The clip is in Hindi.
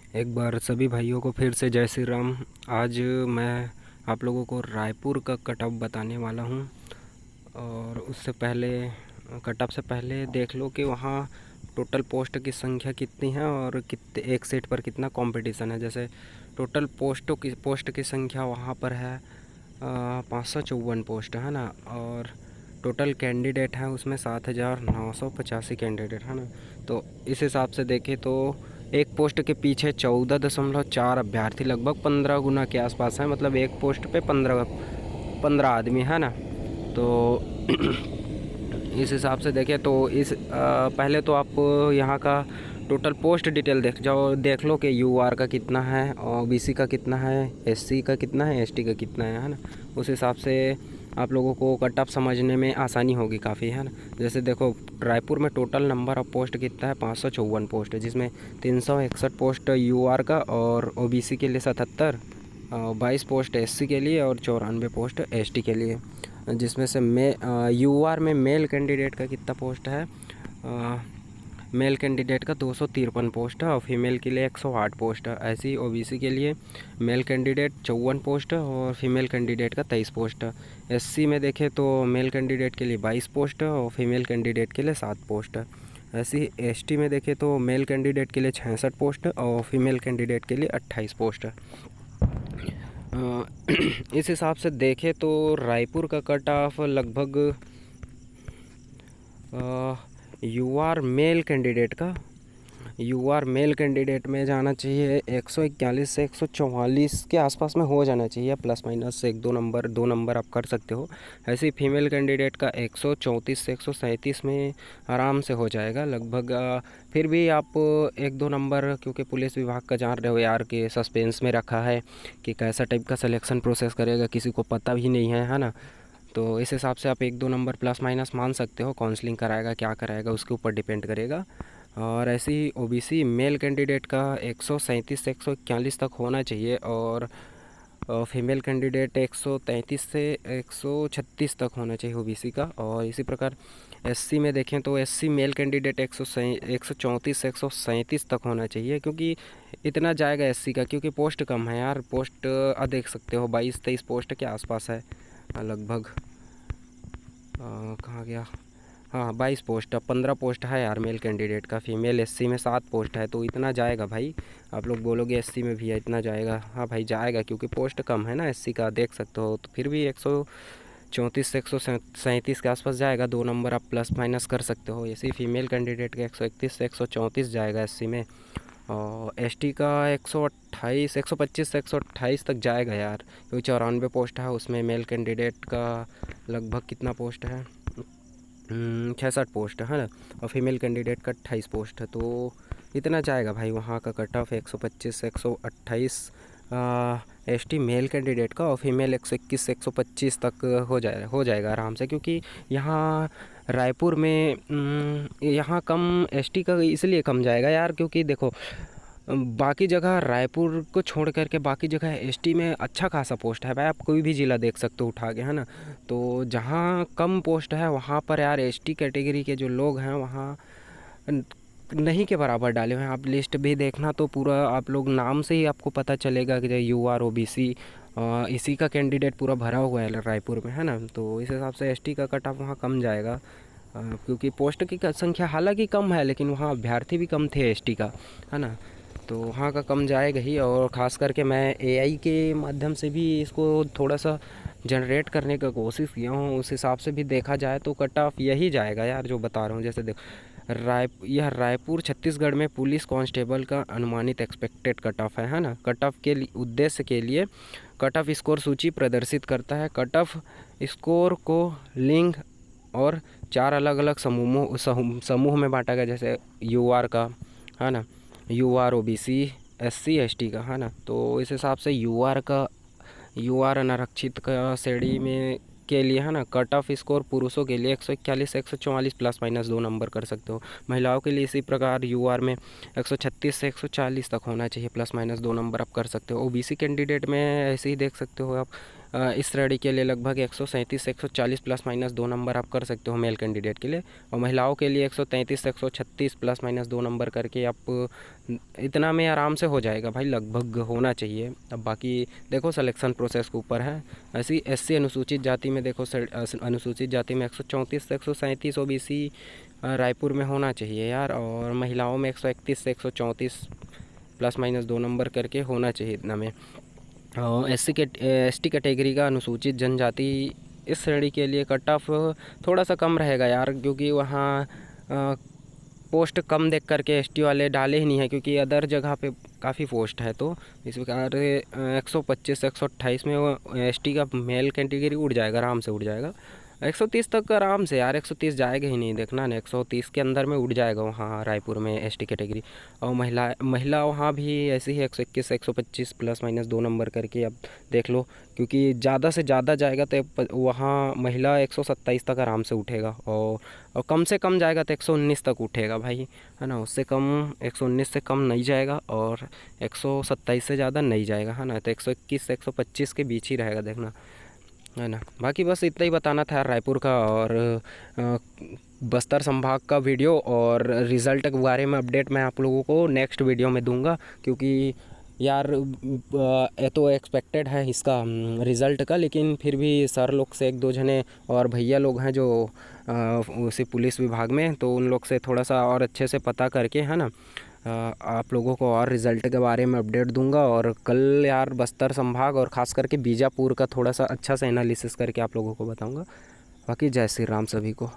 एक बार सभी भाइयों को फिर से जय श्री राम। आज मैं आप लोगों को रायपुर का कट ऑफ बताने वाला हूँ। और उससे पहले कट ऑफ से पहले देख लो कि वहाँ टोटल पोस्ट की संख्या कितनी है और कितने एक सेट पर कितना कंपटीशन है। जैसे टोटल पोस्ट की संख्या वहाँ पर है 554 पोस्ट है ना। और टोटल कैंडिडेट हैं उसमें 7,985 कैंडिडेट है ना। तो इस हिसाब से देखें तो एक पोस्ट के पीछे 14.4 अभ्यर्थी लगभग 15 गुना के आसपास है। मतलब एक पोस्ट पे 15 आदमी है ना। तो इस हिसाब से देखें तो पहले तो आप यहाँ का टोटल पोस्ट डिटेल देख लो कि यूआर का कितना है, ओबीसी का कितना है, एससी का कितना है, एसटी का कितना है ना। उस हिसाब से आप लोगों को कट ऑफ समझने में आसानी होगी काफ़ी है ना। जैसे देखो रायपुर में टोटल नंबर ऑफ पोस्ट कितना है 554 पोस्ट, जिसमें 361 पोस्ट यूआर का और ओबीसी के लिए 77, 22 पोस्ट एससी के लिए और 94 पोस्ट एसटी के लिए। जिसमें से यूआर में मेल कैंडिडेट का कितना पोस्ट है, मेल कैंडिडेट का 253 पोस्ट है और फीमेल के लिए 108 पोस्ट है। ऐसे ही ओबीसी के लिए मेल कैंडिडेट 54 पोस्ट है और फीमेल कैंडिडेट का 23 पोस्ट है। एससी में देखें तो मेल कैंडिडेट के लिए 22 पोस्ट है और फीमेल कैंडिडेट के लिए 7 पोस्ट है। ऐसे ही एसटी में देखें तो मेल कैंडिडेट के लिए 66 पोस्ट है और फीमेल कैंडिडेट के लिए 28 पोस्ट है। इस हिसाब से देखें तो रायपुर का कट ऑफ लगभग यूआर मेल कैंडिडेट में जाना चाहिए 141 से 144 के आसपास में हो जाना चाहिए, प्लस माइनस एक दो नंबर आप कर सकते हो। ऐसे ही फीमेल कैंडिडेट का 134 से 137 में आराम से हो जाएगा लगभग। फिर भी आप एक दो नंबर, क्योंकि पुलिस विभाग का जान रहे हो यार कि सस्पेंस में रखा है कि कैसा टाइप का सिलेक्शन प्रोसेस करेगा, किसी को पता भी नहीं है ना। तो इस हिसाब से आप एक दो नंबर प्लस माइनस मान सकते हो। काउंसलिंग कराएगा क्या कराएगा उसके ऊपर डिपेंड करेगा। और ऐसे ही ओबीसी मेल कैंडिडेट का 137 से 141 तक होना चाहिए और फीमेल कैंडिडेट 133 से 136 तक होना चाहिए ओबीसी का। और इसी प्रकार एससी में देखें तो एससी मेल कैंडिडेट 134 से 137 तक होना चाहिए, क्योंकि इतना जाएगा एससी का, क्योंकि पोस्ट कम है यार। पोस्ट देख सकते हो 22-23 पोस्ट के आसपास है लगभग। कहाँ गया, हाँ 22 पोस्ट, 15 पोस्ट है यार मेल कैंडिडेट का। फीमेल एससी में 7 पोस्ट है, तो इतना जाएगा भाई। आप लोग बोलोगे एससी में भी है इतना जाएगा, हाँ भाई जाएगा, क्योंकि पोस्ट कम है ना एससी का, देख सकते हो। तो फिर भी 134 से 137 के आसपास जाएगा, 2 नंबर आप प्लस माइनस कर सकते हो। ऐसे ही फीमेल कैंडिडेट का 131 से 134 जाएगा एससी में। और एसटी का 125 से 128 तक जाएगा यार, क्योंकि 94 पोस्ट है उसमें। मेल कैंडिडेट का लगभग कितना पोस्ट है, 66 पोस्ट है ना। और फीमेल कैंडिडेट का 28 पोस्ट है, तो इतना जाएगा भाई वहाँ का कट ऑफ 125 से 128 एसटी मेल कैंडिडेट का। और फीमेल 121 से 125 तक हो जाएगा आराम से, क्योंकि यहाँ रायपुर में यहाँ कम एसटी का इसलिए कम जाएगा यार, क्योंकि देखो बाकी जगह रायपुर को छोड़ करके बाकी जगह एसटी में अच्छा खासा पोस्ट है भाई। आप कोई भी ज़िला देख सकते हो उठा के है ना। तो जहाँ कम पोस्ट है वहाँ पर यार एसटी कैटेगरी के जो लोग हैं वहाँ नहीं के बराबर डाले हुए हैं। आप लिस्ट भी देखना तो पूरा आप लोग नाम से ही आपको पता चलेगा कि यूआर ओबीसी इसी का कैंडिडेट पूरा भरा हुआ है रायपुर में है ना। तो इस हिसाब से एसटी का कट ऑफ वहाँ कम जाएगा, क्योंकि पोस्ट की संख्या हालांकि कम है, लेकिन वहाँ अभ्यर्थी भी कम थे एसटी का है ना। तो वहाँ का कम जाएगा ही। और ख़ास करके मैं एआई के माध्यम से भी इसको थोड़ा सा जनरेट करने का कोशिश किया हूँ, उस हिसाब से भी देखा जाए तो कट ऑफ यही जाएगा यार जो बता रहा हूँ। जैसे देखो यह रायपुर छत्तीसगढ़ में पुलिस कांस्टेबल का अनुमानित एक्सपेक्टेड कट ऑफ है ना। कट ऑफ के उद्देश्य के लिए कट ऑफ स्कोर सूची प्रदर्शित करता है। कट ऑफ स्कोर को लिंग और 4 अलग अलग समूह में बांटा गया, जैसे यूआर का है ना, यूआर ओबीसी एससी एसटी का है ना। तो इस हिसाब से यूआर अनारक्षित का श्रेणी में के लिए है ना कट ऑफ स्कोर पुरुषों के लिए 141 से 144 प्लस माइनस 2 नंबर कर सकते हो। महिलाओं के लिए इसी प्रकार यूआर में 136 से 140 तक होना चाहिए, प्लस माइनस 2 नंबर आप कर सकते हो। ओबीसी कैंडिडेट में ऐसे ही देख सकते हो आप इस श्रेणी के लिए लगभग 137 से 140 प्लस माइनस 2 नंबर आप कर सकते हो मेल कैंडिडेट के लिए, और महिलाओं के लिए 133 से 136 प्लस माइनस 2 नंबर करके आप इतना में आराम से हो जाएगा भाई, लगभग होना चाहिए। अब बाकी देखो सिलेक्शन प्रोसेस के ऊपर है। ऐसी एससी अनुसूचित जाति में देखो, अनुसूचित जाति में 134 से 137 ओबीसी रायपुर में होना चाहिए यार, और महिलाओं में 131 से 134 प्लस माइनस 2 नंबर करके होना चाहिए इतना में। एसटी कैटेगरी का अनुसूचित जनजाति इस श्रेणी के लिए कट ऑफ थोड़ा सा कम रहेगा यार, क्योंकि वहाँ पोस्ट कम देख करके एसटी वाले डाले ही नहीं है, क्योंकि अदर जगह पे काफ़ी पोस्ट है। तो इस प्रकार 125 से 128 में वो एसटी का मेल कैटेगरी उड़ जाएगा, आराम से उड़ जाएगा। 130 तक आराम से यार, 130 जाएगा ही नहीं, देखना ना 130 के अंदर में उड़ जाएगा वहाँ रायपुर में एसटी कैटेगरी। और महिला वहाँ भी ऐसे ही 121 से 125 प्लस माइनस 2 नंबर करके अब देख लो, क्योंकि ज़्यादा से ज़्यादा जाएगा तो वहाँ महिला 127 तक आराम से उठेगा, और कम से कम जाएगा तो 119 तक उठेगा भाई, है ना। उससे कम 119 से कम नहीं जाएगा, और 127 से ज़्यादा नहीं जाएगा, है ना। तो 121 से 125 के बीच ही रहेगा, देखना, है ना। बाकी बस इतना ही बताना था यार रायपुर का और बस्तर संभाग का वीडियो, और रिज़ल्ट के बारे में अपडेट मैं आप लोगों को नेक्स्ट वीडियो में दूंगा, क्योंकि यार ये तो एक्सपेक्टेड है इसका रिज़ल्ट का, लेकिन फिर भी सर लोग से एक दो जने और भैया लोग हैं जो उसी पुलिस विभाग में, तो उन लोग से थोड़ा सा और अच्छे से पता करके, है ना, आप लोगों को और रिज़ल्ट के बारे में अपडेट दूंगा। और कल यार बस्तर संभाग और ख़ास करके बीजापुर का थोड़ा सा अच्छा सा एनालिसिस करके आप लोगों को बताऊंगा। बाकी जय श्री राम सभी को।